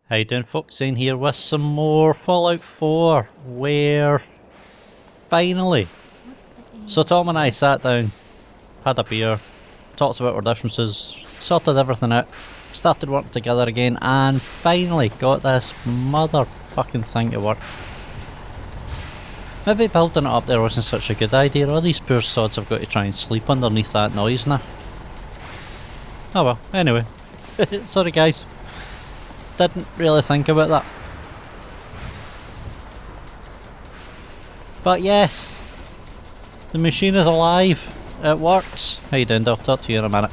How you doing, folks? Xaine here with some more Fallout 4, where finally, so Tom and I sat down, had a beer, talked about our differences, sorted everything out, started working together again, and finally got this motherfucking thing to work. Maybe building it up there wasn't such a good idea. All these poor sods have got to try and sleep underneath that noise now. Oh well, anyway. Sorry guys. Didn't really think about that. But yes, the machine is alive. It works. How you doing? I'll talk to you in a minute.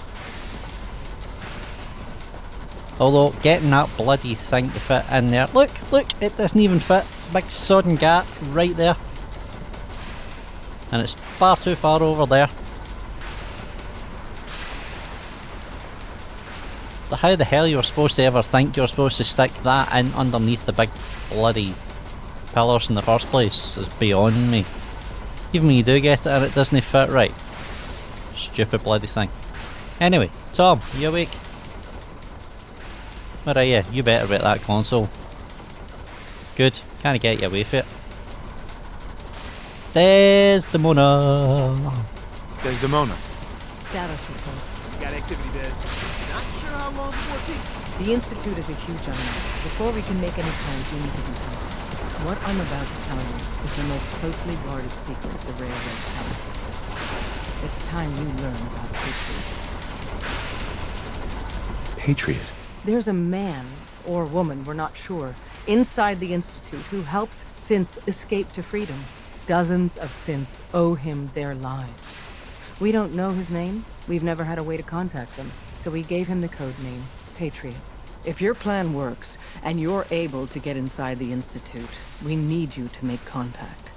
Although getting that bloody thing to fit in there. Look, it doesn't even fit. It's a big sodden gap right there. And it's far too far over there. So how the hell you're supposed to ever think you're supposed to stick that in underneath the big bloody pillars in the first place is beyond me. Even when you do get it and it doesn't fit right. Stupid bloody thing. Anyway, Tom, you awake? Where are you? You better be at that console. Good, can't get you away from it. There's Demona. There's Demona. Status report. Got activity, Des. Not sure how long before peace. The Institute is a huge unknown. Before we can make any plans, you need to do something. What I'm about to tell you is the most closely guarded secret the Railroad tells. It's time you learn about Patriot. Patriot? There's a man, or woman, we're not sure, inside the Institute who helps synths escape to freedom. Dozens of synths owe him their lives. We don't know his name. We've never had a way to contact him, so we gave him the code name, Patriot. If your plan works, and you're able to get inside the Institute, we need you to make contact.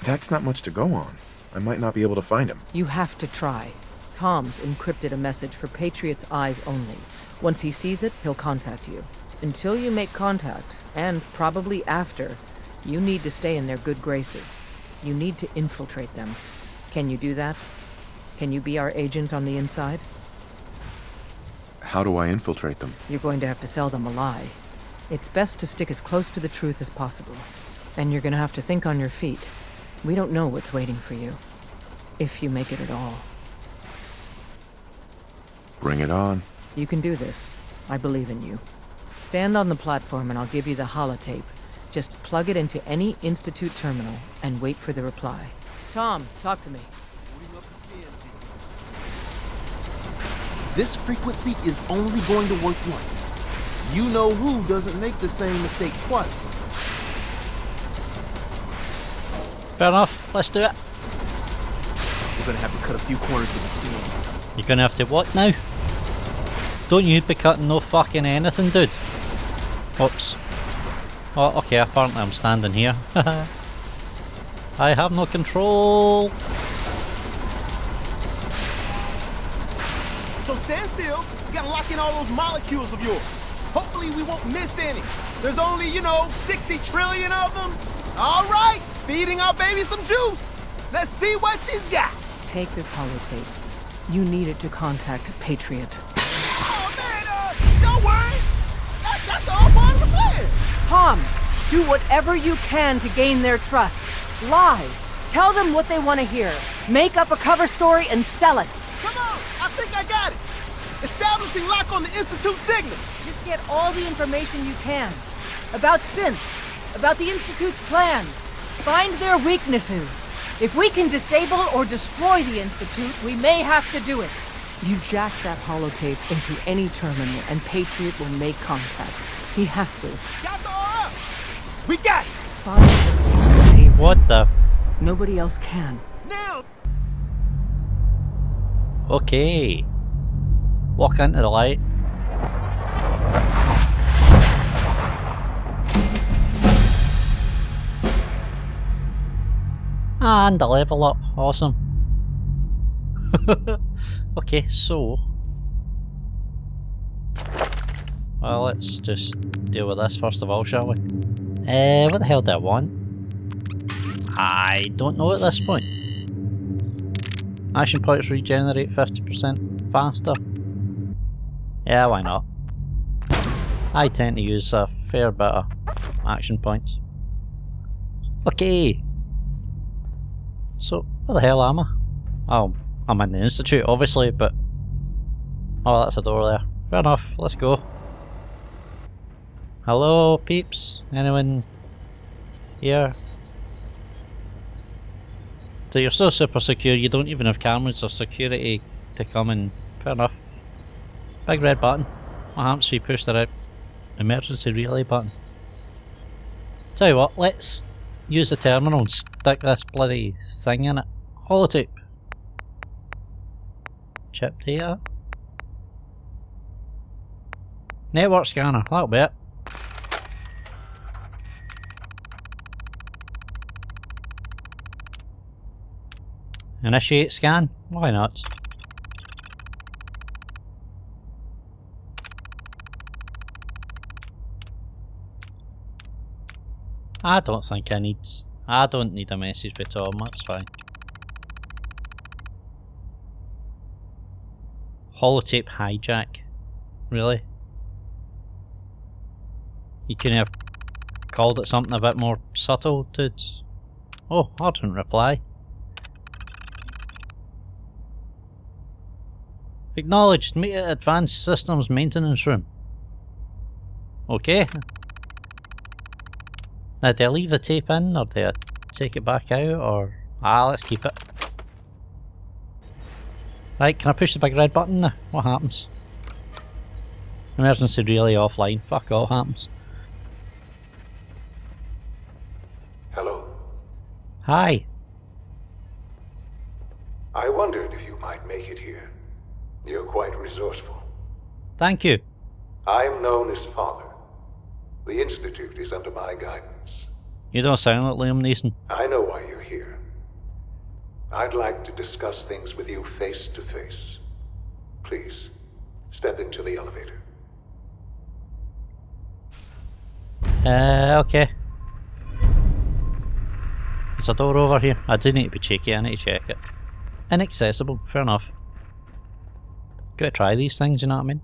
That's not much to go on. I might not be able to find him. You have to try. Tom's encrypted a message for Patriot's eyes only. Once he sees it, he'll contact you. Until you make contact, and probably after, you need to stay in their good graces. You need to infiltrate them. Can you do that? Can you be our agent on the inside? How do I infiltrate them? You're going to have to sell them a lie. It's best to stick as close to the truth as possible. And you're going to have to think on your feet. We don't know what's waiting for you. If you make it at all. Bring it on. You can do this. I believe in you. Stand on the platform and I'll give you the holotape. Just plug it into any Institute terminal and wait for the reply. Tom, talk to me. This frequency is only going to work once. You know who doesn't make the same mistake twice. Fair enough, let's do it. We're gonna have to cut a few corners with the skin. You're gonna have to what now? Don't you be cutting no fucking anything, dude. Oops. Oh, okay, apparently I'm standing here. I have no control. So stand still. You gotta lock in all those molecules of yours. Hopefully we won't miss any. There's only, 60 trillion of them. All right, feeding our baby some juice. Let's see what she's got. Take this holotape. You need it to contact Patriot. Oh man, don't worry. That's all part of the plan. Tom, do whatever you can to gain their trust. Lie. Tell them what they want to hear. Make up a cover story and sell it. Come on, I think I got it. Establishing lock on the Institute signal. Just get all the information you can. About synths. About the Institute's plans. Find their weaknesses. If we can disable or destroy the Institute, we may have to do it. You jack that holotape into any terminal and Patriot will make contact. He has to. Got the all up. We got it. Find the save. What the? Nobody else can. Now. Okay. Walk into the light. And a level up. Awesome. Okay, so... well, let's just deal with this first of all, shall we? What the hell do I want? I don't know at this point. Action points regenerate 50% faster. Yeah, why not? I tend to use a fair bit of action points. Okay. So, where the hell am I? Oh, I'm in the Institute, obviously, but... Oh, that's a door there. Fair enough, let's go. Hello, peeps? Anyone here? So you're so super secure, you don't even have cameras or security to come in. Fair enough. Big red button. What happens if you push the red emergency relay button? Tell you what, let's use the terminal and stick this bloody thing in it. Holotape. Chip data. Network scanner, that'll be it. Initiate scan? Why not? I don't think I don't need a message with Tom, that's fine. Holotape hijack. Really? You couldn't have called it something a bit more subtle, dude. Oh, ardent reply. Acknowledged, meet at Advanced Systems Maintenance Room. Okay. Now, do I leave the tape in, or do I take it back out, or... let's keep it. Right, can I push the big red button now? What happens? Emergency relay offline. Fuck all happens. Hello. Hi. I wondered if you might make it here. You're quite resourceful. Thank you. I'm known as Father. The Institute is under my guidance. You don't sound like Liam Neeson. I know why you're here. I'd like to discuss things with you face to face. Please, step into the elevator. Okay. There's a door over here. I do need to be cheeky, I need to check it. Inaccessible, fair enough. Gotta try these things, you know what I mean?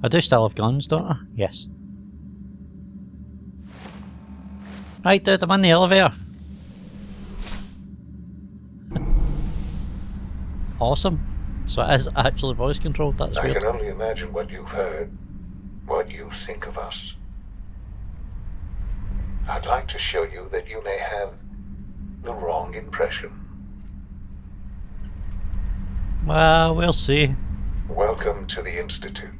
I do still have guns, don't I? Yes. Right, dude, I'm in the elevator. Awesome. So it is actually voice controlled, that's I weird. can only imagine what you've heard, what you think of us. I'd like to show you that you may have the wrong impression. Well, we'll see. Welcome to the Institute.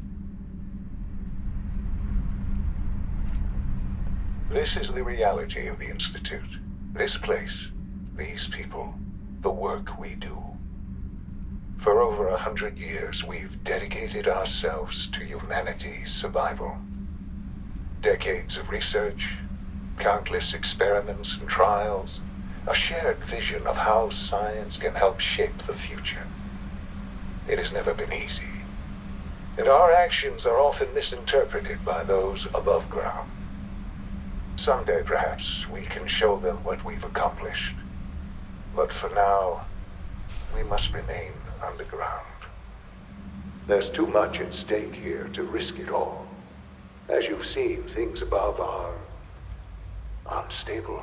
This is the reality of the Institute. This place, these people, the work we do. For over 100 years, we've dedicated ourselves to humanity's survival. Decades of research, countless experiments and trials, a shared vision of how science can help shape the future. It has never been easy, and our actions are often misinterpreted by those above ground. Someday, perhaps, we can show them what we've accomplished. But for now, we must remain underground. There's too much at stake here to risk it all. As you've seen, things above are unstable.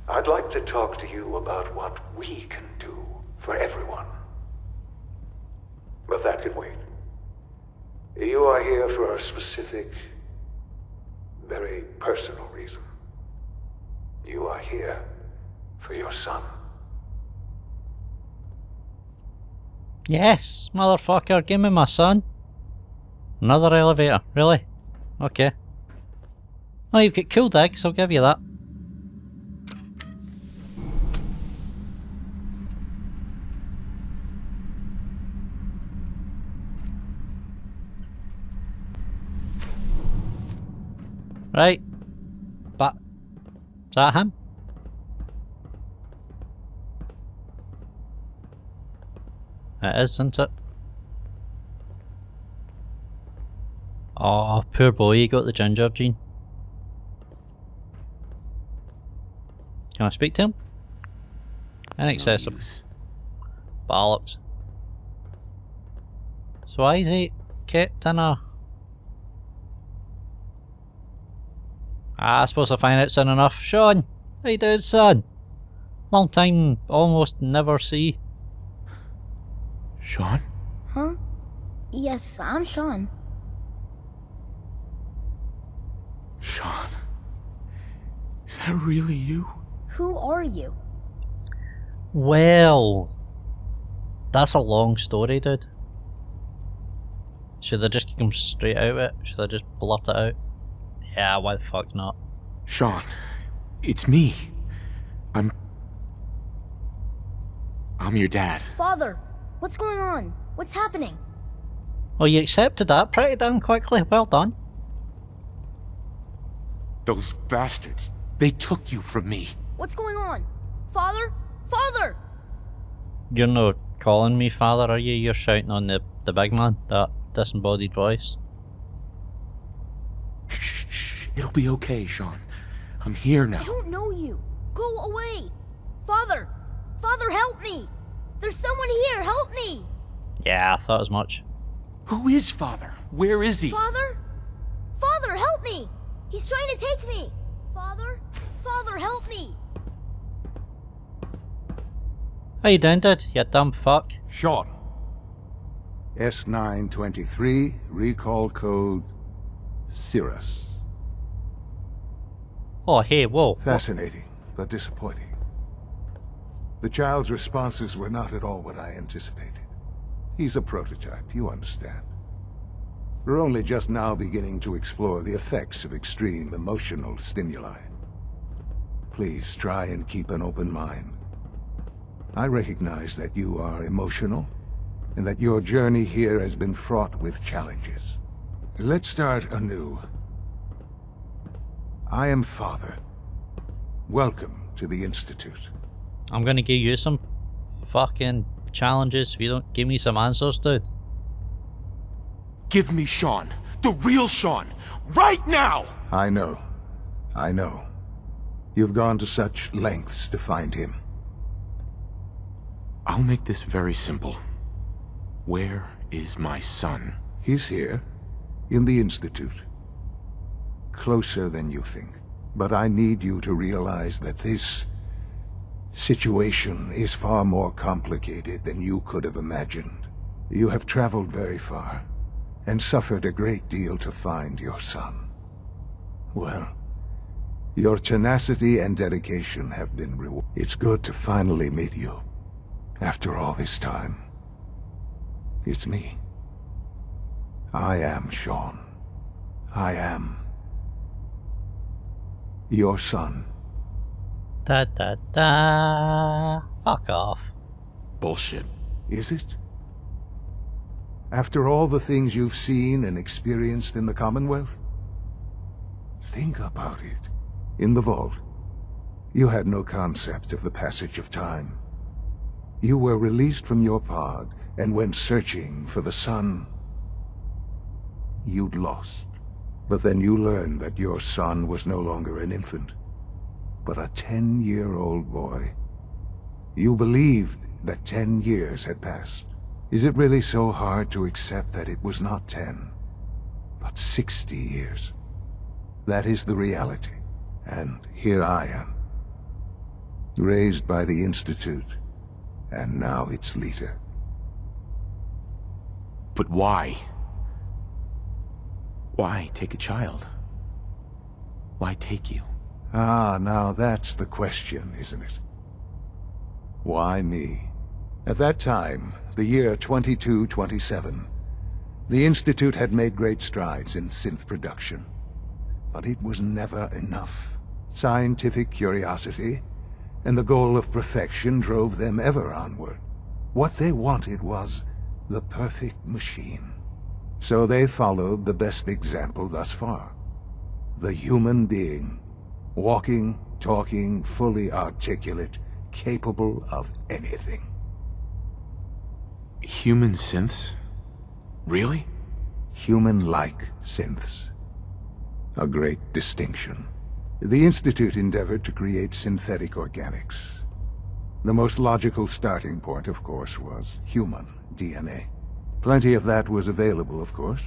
I'd like to talk to you about what we can do for everyone. But that can wait. You are here for a specific, very personal reason. You are here for your son. Yes, motherfucker, give me my son. Another elevator, really? Okay. Oh, you've got cool digs, I'll give you that. Right. But is that him? It is, isn't it? Oh, poor boy, he got the ginger gene. Can I speak to him? Inaccessible. No use. Bollocks. So why is he kept in a... I suppose I'll find out soon enough. Sean, how you doing, son? Long time, almost never see. Sean? Huh? Yes, I'm Sean. Sean? Is that really you? Who are you? Well, that's a long story, dude. Should I just come straight out of it? Should I just blurt it out? Yeah, why the fuck not? Sean, it's me. I'm your dad. Father, what's going on? What's happening? Well, you accepted that pretty damn quickly. Well done. Those bastards. They took you from me. What's going on? Father? Father! You're not calling me father, are you? You're shouting on the big man, that disembodied voice. Shh. It'll be okay, Sean. I'm here now. I don't know you. Go away. Father! Father, help me! There's someone here, help me! Yeah, I thought as much. Who is Father? Where is he? Father? Father, help me! He's trying to take me! Father? Father, help me! How you doing, dude? You dumb fuck. Sean. S923, recall code Cirrus. Oh, hey, whoa. Fascinating, but disappointing. The child's responses were not at all what I anticipated. He's a prototype, you understand. We're only just now beginning to explore the effects of extreme emotional stimuli. Please try and keep an open mind. I recognize that you are emotional, and that your journey here has been fraught with challenges. Let's start anew. I am Father. Welcome to the Institute. I'm gonna give you some fucking challenges if you don't give me some answers, dude. Give me Sean. The real Sean. Right now! I know. You've gone to such lengths to find him. I'll make this very simple. Where is my son? He's here, in the Institute. Closer than you think. But I need you to realize that this situation is far more complicated than you could have imagined. You have traveled very far, and suffered a great deal to find your son. Well, your tenacity and dedication have been rewarded. It's good to finally meet you. After all this time, it's me. I am Sean. I am your son. Da da da. Fuck off. Bullshit. Is it? After all the things you've seen and experienced in the Commonwealth? Think about it. In the vault, you had no concept of the passage of time. You were released from your pod and went searching for the son you'd lost. But then you learned that your son was no longer an infant, but a 10-year-old boy. You believed that 10 years had passed. Is it really so hard to accept that it was not 10, but 60 years? That is the reality. And here I am, raised by the Institute, and now its leader. But why? Why take a child? Why take you? Ah, now that's the question, isn't it? Why me? At that time, the year 2227, the Institute had made great strides in synth production. But it was never enough. Scientific curiosity and the goal of perfection drove them ever onward. What they wanted was the perfect machine. So they followed the best example thus far. The human being. Walking, talking, fully articulate, capable of anything. Human synths? Really? Human-like synths. A great distinction. The Institute endeavored to create synthetic organics. The most logical starting point, of course, was human DNA. Plenty of that was available, of course.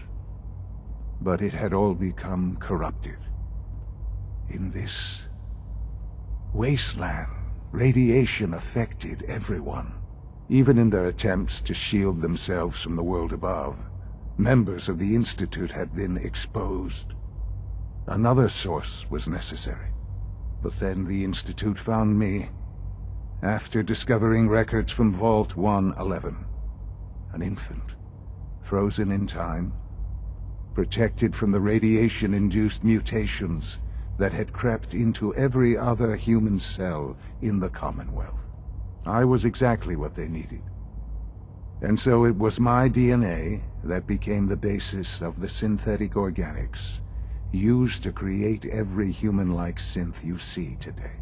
But it had all become corrupted. In this wasteland, radiation affected everyone. Even in their attempts to shield themselves from the world above, members of the Institute had been exposed. Another source was necessary. But then the Institute found me, after discovering records from Vault 111. An infant, frozen in time, protected from the radiation-induced mutations that had crept into every other human cell in the Commonwealth. I was exactly what they needed. And so it was my DNA that became the basis of the synthetic organics used to create every human-like synth you see today.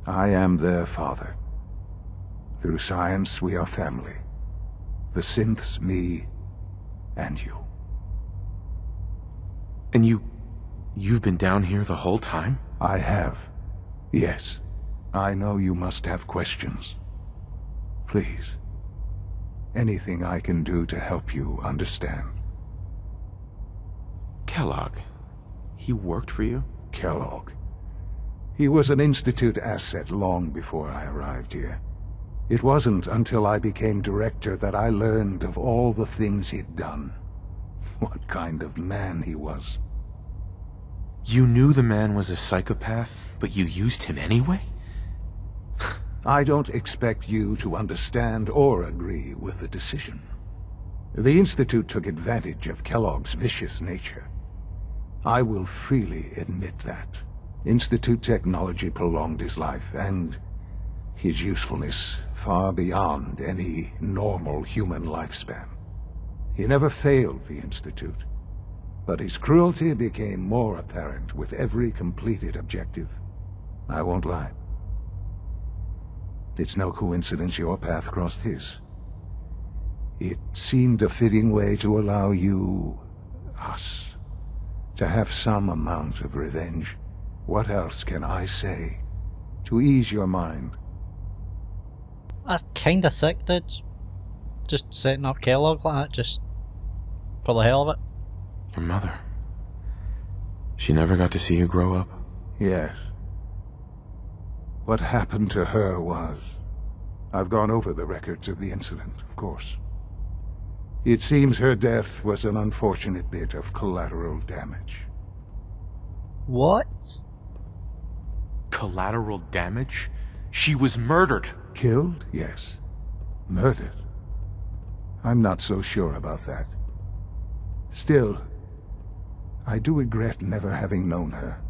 I am their father. Through science, we are family. The synths, me, and you. And you've been down here the whole time? I have. Yes. I know you must have questions. Please. Anything I can do to help you understand. Kellogg. He worked for you? Kellogg. He was an Institute asset long before I arrived here. It wasn't until I became director that I learned of all the things he'd done. What kind of man he was. You knew the man was a psychopath, but you used him anyway? I don't expect you to understand or agree with the decision. The Institute took advantage of Kellogg's vicious nature. I will freely admit that. Institute technology prolonged his life, and his usefulness far beyond any normal human lifespan. He never failed the Institute, but his cruelty became more apparent with every completed objective. I won't lie. It's no coincidence your path crossed his. It seemed a fitting way to allow you, us, to have some amount of revenge. What else can I say to ease your mind? That's kinda sick, dude. Just setting up Kellogg like that, just for the hell of it. Your mother. She never got to see you grow up? Yes. What happened to her was... I've gone over the records of the incident, of course. It seems her death was an unfortunate bit of collateral damage. What? Collateral damage? She was murdered! Killed? Yes. Murdered? I'm not so sure about that. Still, I do regret never having known her.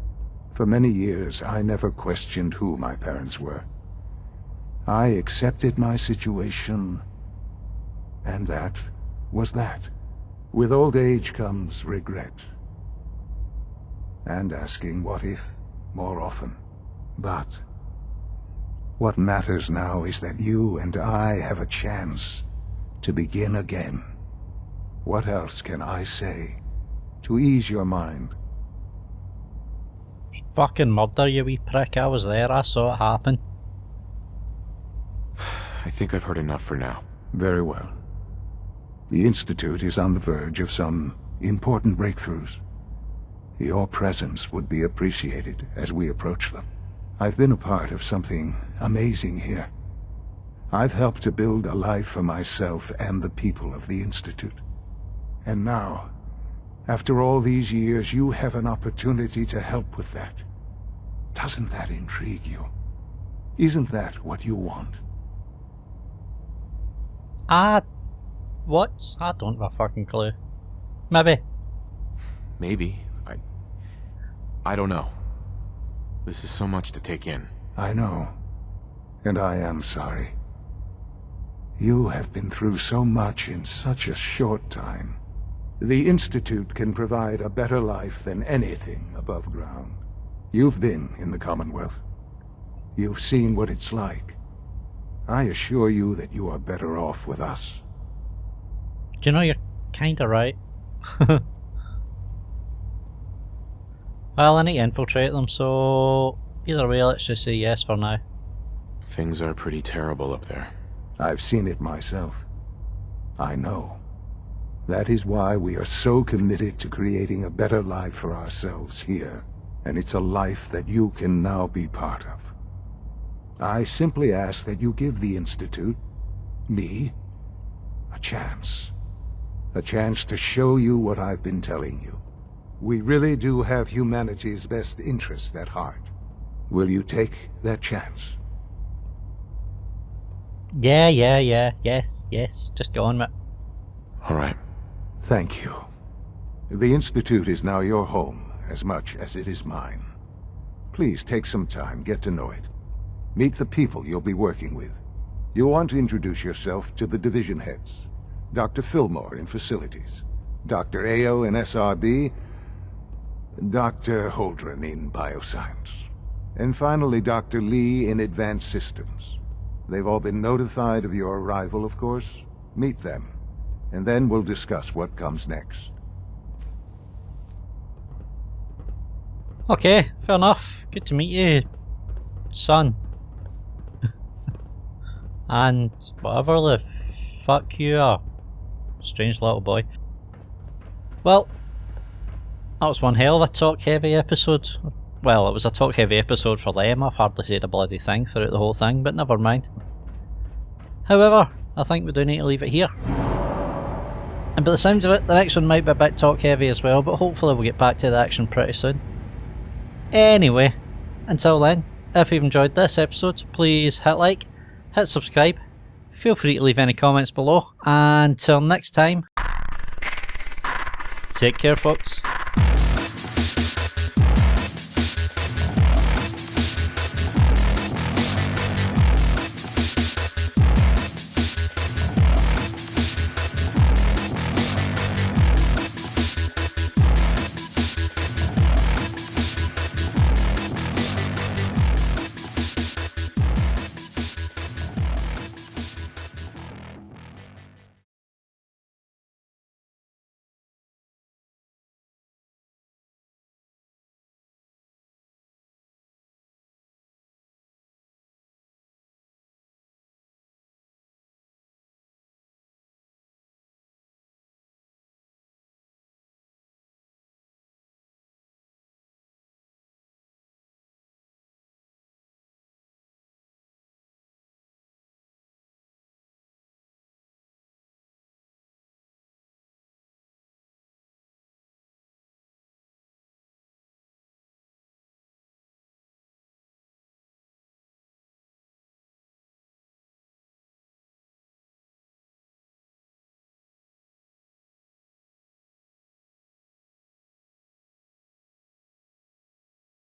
For many years, I never questioned who my parents were. I accepted my situation, and that was that. With old age comes regret. And asking what if more often. But what matters now is that you and I have a chance to begin again. What else can I say to ease your mind? Fucking murder, you wee prick. I was there, I saw it happen. I think I've heard enough for now. Very well. The Institute is on the verge of some important breakthroughs. Your presence would be appreciated as we approach them. I've been a part of something amazing here. I've helped to build a life for myself and the people of the Institute. And now, after all these years, you have an opportunity to help with that. Doesn't that intrigue you? Isn't that what you want? What? I don't have a fucking clue. Maybe. Maybe. I don't know. This is so much to take in. I know. And I am sorry. You have been through so much in such a short time. The Institute can provide a better life than anything above ground. You've been in the Commonwealth. You've seen what it's like. I assure you that you are better off with us. Do you know, you're kinda right. Well, I need to infiltrate them, so either way, let's just say yes for now. Things are pretty terrible up there. I've seen it myself. I know. That is why we are so committed to creating a better life for ourselves here. And it's a life that you can now be part of. I simply ask that you give the Institute, me, a chance. A chance to show you what I've been telling you. We really do have humanity's best interest at heart. Will you take that chance? Yeah. Yes. Just go on with it. All right. Thank you. The Institute is now your home, as much as it is mine. Please take some time, get to know it. Meet the people you'll be working with. You'll want to introduce yourself to the division heads. Dr. Fillmore in Facilities, Dr. Ayo in SRB, Dr. Holdren in Bioscience, and finally Dr. Lee in Advanced Systems. They've all been notified of your arrival, of course. Meet them, and then we'll discuss what comes next. Okay, fair enough. Good to meet you, son. And whatever the fuck you are. Strange little boy. Well, that was one hell of a talk-heavy episode. Well, it was a talk-heavy episode for them. I've hardly said a bloody thing throughout the whole thing, but never mind. However, I think we do need to leave it here. And by the sounds of it, the next one might be a bit talk-heavy as well, but hopefully we'll get back to the action pretty soon. Anyway, until then, if you've enjoyed this episode, please hit like, hit subscribe, feel free to leave any comments below, and until next time, take care folks.